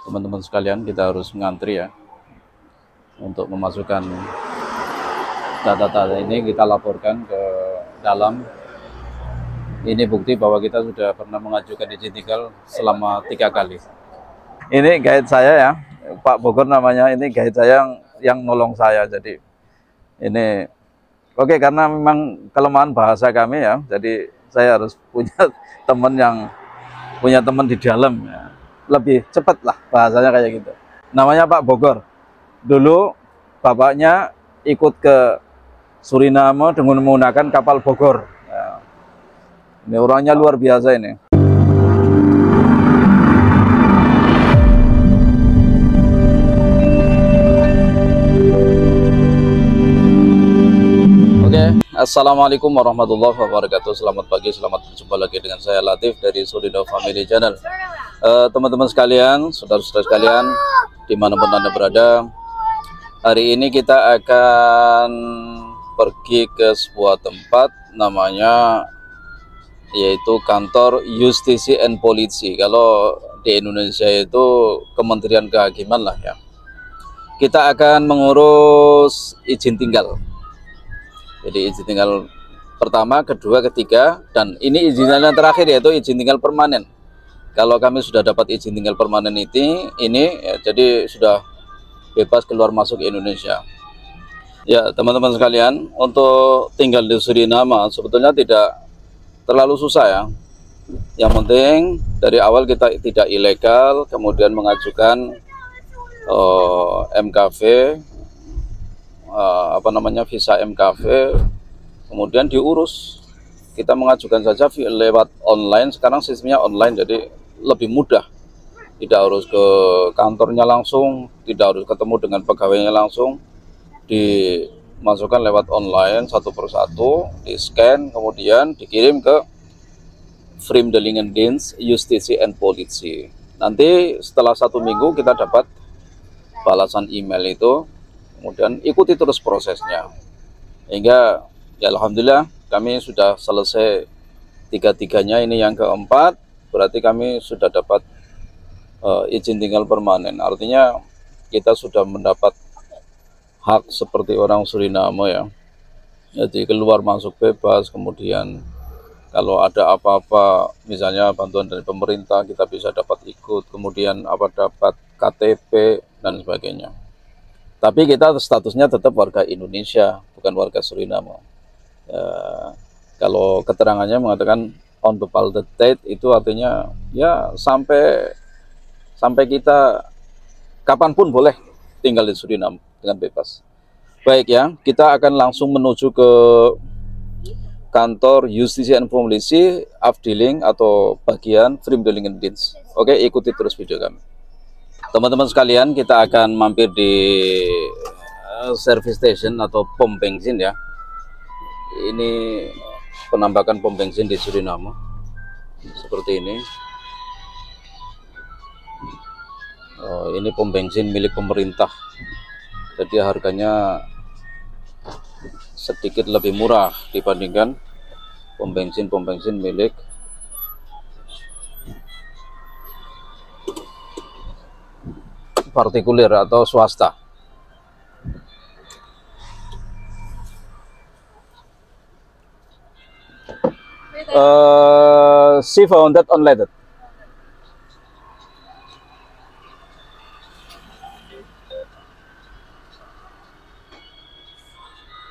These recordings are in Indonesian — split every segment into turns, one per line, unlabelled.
teman-teman sekalian, kita harus mengantri ya untuk memasukkan data-data ini. Kita laporkan ke dalam. Ini bukti bahwa kita sudah pernah mengajukan izin tinggal selama 3 kali. Ini guide saya ya, Pak Bogor namanya. Ini guide saya yang nolong saya. Jadi ini oke, karena memang kelemahan bahasa kami ya, jadi saya harus punya teman di dalam ya. Lebih cepat lah bahasanya kayak gitu. Namanya Pak Bogor. Dulu bapaknya ikut ke Suriname dengan menggunakan kapal Bogor. Ya. Ini orangnya luar biasa ini. Assalamualaikum warahmatullahi wabarakatuh. Selamat pagi, selamat berjumpa lagi dengan saya Latif dari Suriname Family Channel. Teman-teman sekalian, saudara-saudara sekalian, dimanapun Anda berada, hari ini kita akan pergi ke sebuah tempat namanya yaitu kantor Justisi and Polisi. Kalau di Indonesia itu Kementerian Kehakiman lah ya. Kita akan mengurus izin tinggal. Jadi izin tinggal pertama, kedua, ketiga, dan ini izin tinggal yang terakhir yaitu izin tinggal permanen. Kalau kami sudah dapat izin tinggal permanen ini ya, jadi sudah bebas keluar masuk Indonesia. Ya teman-teman sekalian, untuk tinggal di Suriname sebetulnya tidak terlalu susah ya. Yang penting dari awal kita tidak ilegal, kemudian mengajukan MKV, visa MKV, kemudian diurus. Kita mengajukan saja lewat online. Sekarang sistemnya online, jadi lebih mudah. Tidak harus ke kantornya langsung, tidak harus ketemu dengan pegawainya langsung, dimasukkan lewat online satu persatu, di scan, kemudian dikirim ke Vreemdelingendienst Justisi and Politie. Nanti setelah 1 minggu kita dapat balasan email itu, kemudian ikuti terus prosesnya hingga ya alhamdulillah kami sudah selesai 3-tiganya. Ini yang keempat, berarti kami sudah dapat izin tinggal permanen. Artinya kita sudah mendapat hak seperti orang Suriname ya. Jadi keluar masuk bebas, kemudian kalau ada apa-apa misalnya bantuan dari pemerintah kita bisa dapat ikut, kemudian dapat KTP dan sebagainya. Tapi kita statusnya tetap warga Indonesia, bukan warga Suriname. Ya, kalau keterangannya mengatakan on bepaalde tijd, itu artinya ya sampai kita kapanpun boleh tinggal di Suriname dengan bebas. Baik ya, kita akan langsung menuju ke kantor Justisi and Politie Afdeling atau bagian Vreemdelingendienst. Oke, ikuti terus video kami. Teman-teman sekalian, kita akan mampir di service station atau pom bensin ya. Ini penambakan pom bensin di Suriname seperti ini. Ini pom bensin milik pemerintah, jadi harganya sedikit lebih murah dibandingkan pom bensin milik partikuler atau swasta. See found that unleaded.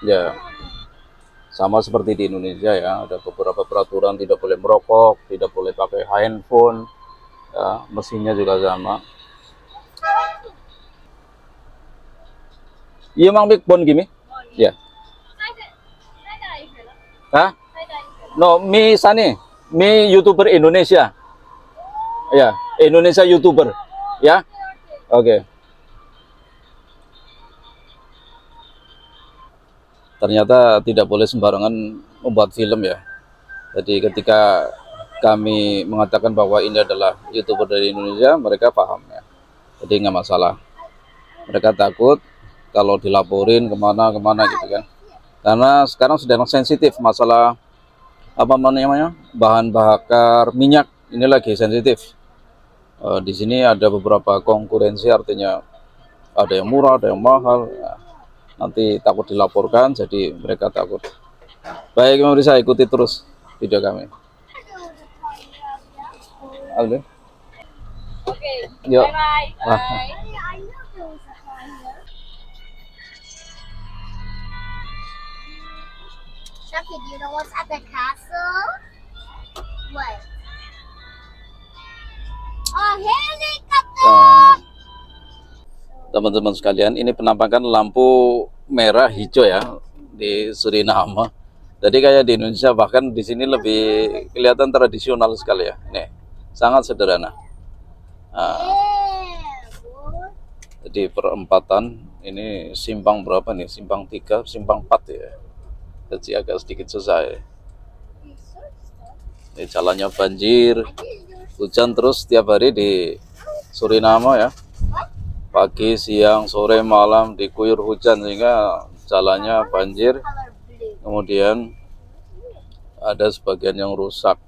Ya, sama seperti di Indonesia ya, ada beberapa peraturan, tidak boleh merokok, tidak boleh pakai handphone, ya, mesinnya juga sama. Iya mang big bon gini, ya. Hah? No, mi YouTuber Indonesia, ya, Indonesia YouTuber, ya, oke. Ternyata tidak boleh sembarangan membuat film ya. Jadi ketika kami mengatakan bahwa ini adalah YouTuber dari Indonesia, mereka paham ya. Jadi nggak masalah. Mereka takut kalau dilaporin kemana gitu kan. Karena sekarang sedang sensitif masalah bahan bakar minyak, ini lagi sensitif. Di sini ada beberapa konkurensi, artinya ada yang murah, ada yang mahal. Nah, nanti takut dilaporkan, jadi mereka takut. Baik, mari saya ikuti terus video kami. Aldo.
Oke,
Yuk.
bye-bye.
Wah.
Bye.
Shafi, do you know what's at the castle? What? Oh, helicopter!
Nah, teman-teman sekalian, ini penampakan lampu merah hijau ya di Suriname. Jadi kayak di Indonesia, bahkan di sini lebih kelihatan tradisional sekali ya. Nih, sangat sederhana. Nah, jadi perempatan ini simpang berapa nih? Simpang 3, simpang 4 ya. Jadi agak sedikit susah ya. Ini jalannya banjir, hujan terus setiap hari di Suriname ya. Pagi, siang, sore, malam diguyur hujan sehingga jalannya banjir. Kemudian ada sebagian yang rusak.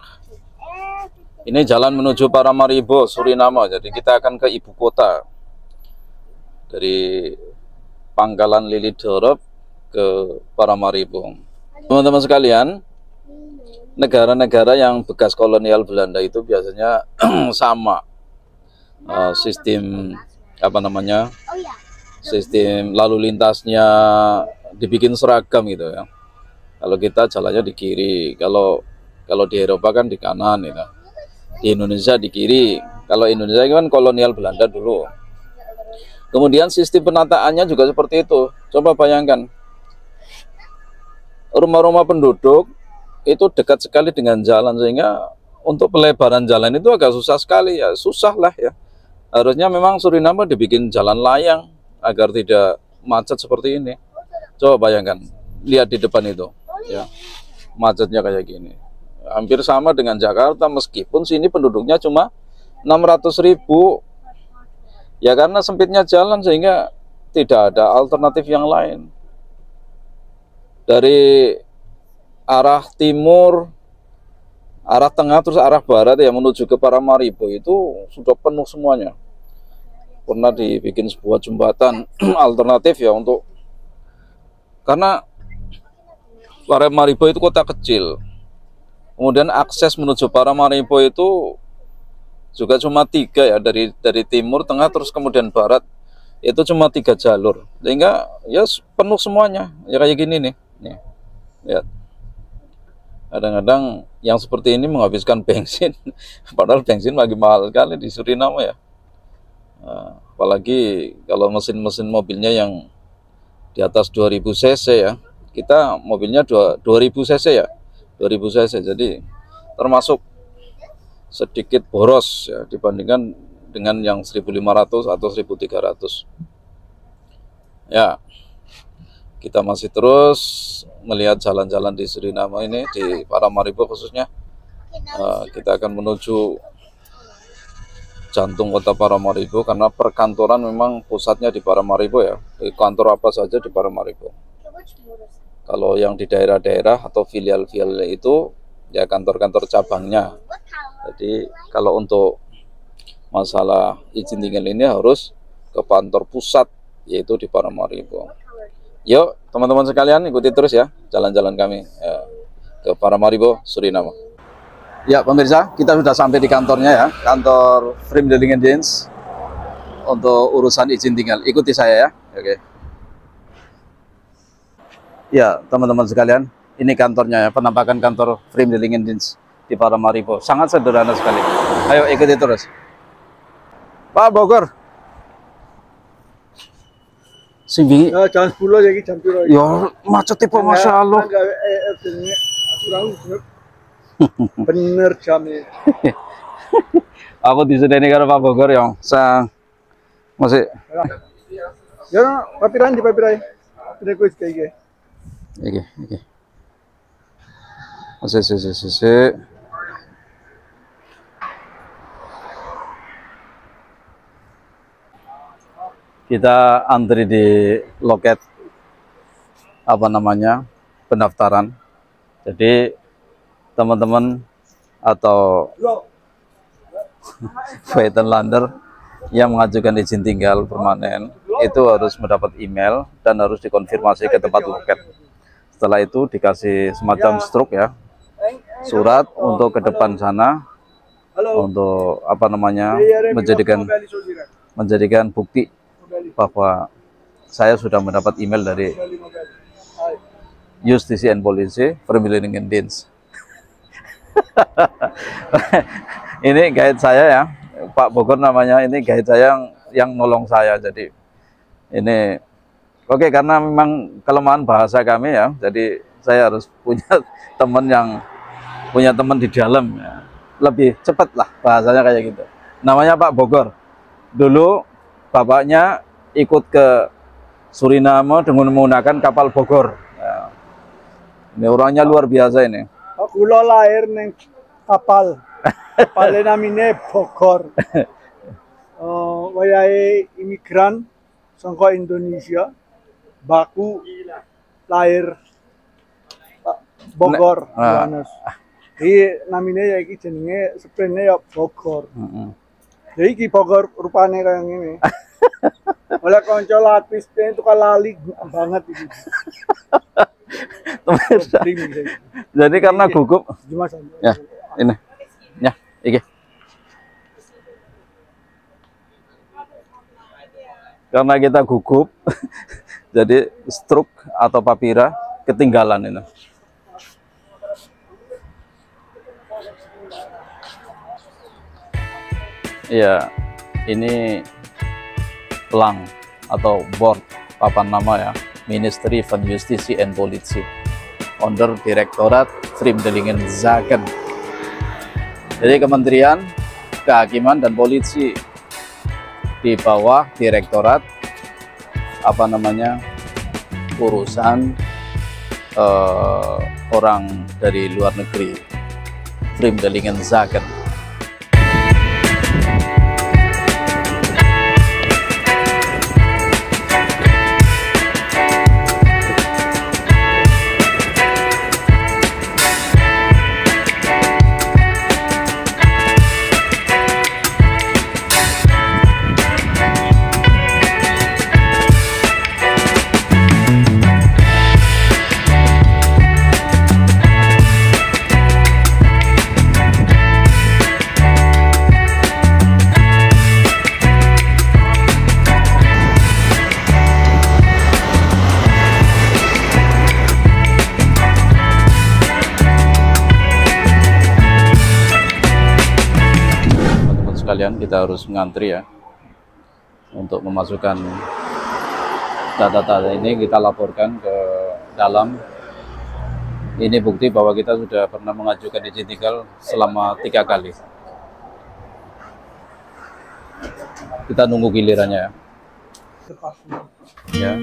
Ini jalan menuju Paramaribo, Suriname. Jadi kita akan ke ibu kota. Dari Pangkalan Lilidorop ke Paramaribo. Teman-teman sekalian, negara-negara yang bekas kolonial Belanda itu biasanya sama sistem apa namanya? Sistem lalu lintasnya dibikin seragam gitu ya. Kalau kita jalannya di kiri, kalau di Eropa kan di kanan gitu. Di Indonesia di kiri. Kalau Indonesia kan kolonial Belanda dulu. Kemudian sistem penataannya juga seperti itu. Coba bayangkan, rumah-rumah penduduk itu dekat sekali dengan jalan, sehingga untuk pelebaran jalan itu agak susah sekali ya. Susah lah ya. Harusnya memang Suriname dibikin jalan layang agar tidak macet seperti ini. Coba bayangkan, lihat di depan itu ya, macetnya kayak gini. Hampir sama dengan Jakarta, meskipun sini penduduknya cuma 600.000 ya, karena sempitnya jalan sehingga tidak ada alternatif yang lain. Dari arah timur, arah tengah, terus arah barat ya menuju ke Paramaribo itu sudah penuh semuanya. Pernah dibikin sebuah jembatan alternatif ya, untuk karena Paramaribo itu kota kecil. Kemudian akses menuju Paramaribo itu juga cuma 3 ya, dari timur, tengah, terus kemudian barat. Itu cuma 3 jalur, sehingga ya penuh semuanya ya kayak gini nih. Nih, lihat. Kadang-kadang yang seperti ini menghabiskan bensin, padahal bensin lagi mahal sekali di Suriname ya. Nah, apalagi kalau mesin-mesin mobilnya yang di atas 2000 cc ya. Kita mobilnya 2000 cc ya, 2000 cc. Jadi termasuk sedikit boros ya dibandingkan dengan yang 1500 atau 1300. Ya, kita masih terus melihat jalan-jalan di Suriname ini, di Paramaribo khususnya. Kita akan menuju jantung kota Paramaribo, karena perkantoran memang pusatnya di Paramaribo ya. Di kantor apa saja di Paramaribo. Kalau yang di daerah-daerah atau filial-filial itu ya kantor-kantor cabangnya. Jadi kalau untuk masalah izin tinggal ini harus ke kantor pusat, yaitu di Paramaribo. Yuk teman-teman sekalian, ikuti terus ya jalan-jalan kami ke Paramaribo, Suriname. Ya pemirsa, kita sudah sampai di kantornya ya, kantor Vreemdelingendienst untuk urusan izin tinggal. Ikuti saya ya. Oke. Ya teman-teman sekalian, ini kantornya ya, penampakan kantor Vreemdelingendienst di Paramaribo. Sangat sederhana sekali. Ayo ikuti terus. Pak Bogor. Sing
Ya, jam 10 lagi jam 10.
ya macet tipe Masya Allah.
Bener jamnya.
Aku disediakan karo Pak Bogor yang sang masih.
Ya, papiran di papiran. Tidak kuis kayak
Iki. Masih. Kita antri di loket apa namanya pendaftaran. Jadi teman-teman atau Buitenlander yang mengajukan izin tinggal permanen itu harus mendapat email dan harus dikonfirmasi ke tempat loket. Setelah itu dikasih semacam struk ya, surat untuk ke depan sana untuk apa namanya menjadikan bukti bahwa saya sudah mendapat email dari Justisi and Policy Vriemdelingen-Dienst. Ini guide saya ya, Pak Bogor namanya, ini guide saya yang nolong saya. Jadi ini oke, karena memang kelemahan bahasa kami ya, jadi saya harus punya teman di dalam ya. Lebih cepat lah bahasanya kayak gitu. Namanya Pak Bogor. Dulu bapaknya ikut ke Suriname dengan menggunakan kapal Bogor. Ya. Ini orangnya luar biasa ini.
Aku lahir neng kapal. Kapalnya namanya Bogor. Wayahe imigran saka Indonesia. Baku lahir Bogor, Yohanes. Iki namanya ya iki jenenge sebenarnya ya Bogor. Jadi iki Bogor rupane kayak ngene. Oleh kanca lapis itu kan lali banget iki.
Jadi karena gugup. Ya, ini. Ya, iki. Karena kita gugup, jadi struk atau papira ketinggalan ini. Ya, ini pelang atau board papan nama ya, Ministry van Justitie en Politie, under Direktorat Vriemdelingen-Zaken. Jadi Kementerian Kehakiman dan Polisi di bawah Direktorat apa namanya urusan orang dari luar negeri, Vriemdelingen-Zaken. Sekalian kita harus mengantri ya untuk memasukkan data-data ini, kita laporkan ke dalam. Ini bukti bahwa kita sudah pernah mengajukan izin tinggal selama 3 kali. Kita nunggu gilirannya ya.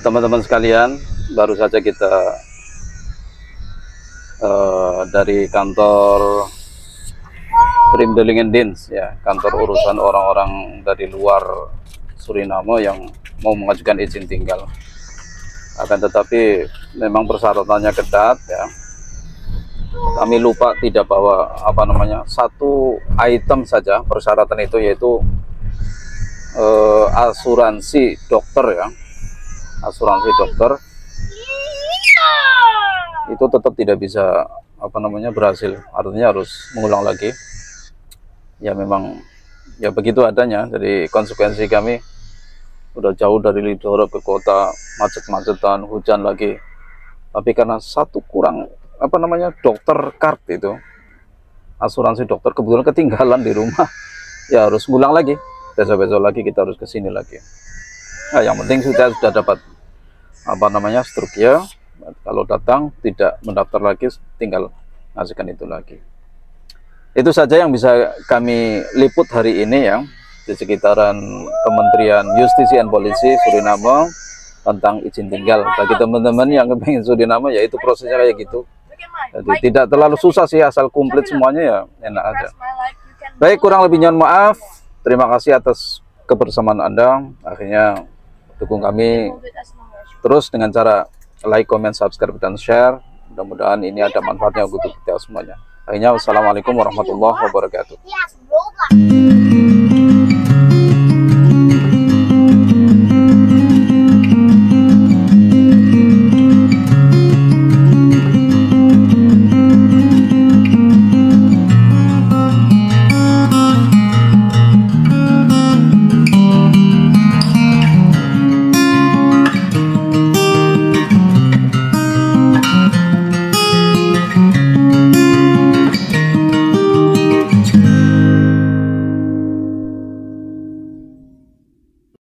Teman-teman sekalian, baru saja kita dari kantor Vriemdelingen-Dienst ya, kantor urusan orang-orang dari luar Suriname yang mau mengajukan izin tinggal. Akan tetapi memang persyaratannya ketat ya. Kami lupa tidak bawa apa namanya satu item saja persyaratan itu, yaitu asuransi dokter ya. Asuransi dokter itu tetap tidak bisa apa namanya berhasil, artinya harus mengulang lagi ya. Memang ya begitu adanya. Jadi konsekuensi kami udah jauh dari Lidoro ke kota, macet-macetan, hujan lagi, tapi karena satu kurang apa namanya dokter card itu, asuransi dokter kebetulan ketinggalan di rumah ya, harus ngulang lagi. Besok-besok lagi kita harus ke sini lagi. Nah, yang penting sudah dapat apa namanya struknya. Kalau datang tidak mendaftar lagi, tinggal ngasihkan itu lagi. Itu saja yang bisa kami liput hari ini ya, di sekitaran Kementerian Justisi dan Polisi Suriname tentang izin tinggal. Bagi teman-teman yang ingin Suriname, ya itu prosesnya kayak gitu. Jadi tidak terlalu susah sih, asal komplit semuanya ya enak aja. Baik, kurang lebihnya maaf. Terima kasih atas kebersamaan Anda. Akhirnya dukung kami terus dengan cara like, comment, subscribe, dan share. Mudah-mudahan ini ada manfaatnya untuk kita semuanya. Akhirnya, wassalamualaikum warahmatullahi wabarakatuh.
He has Roblox.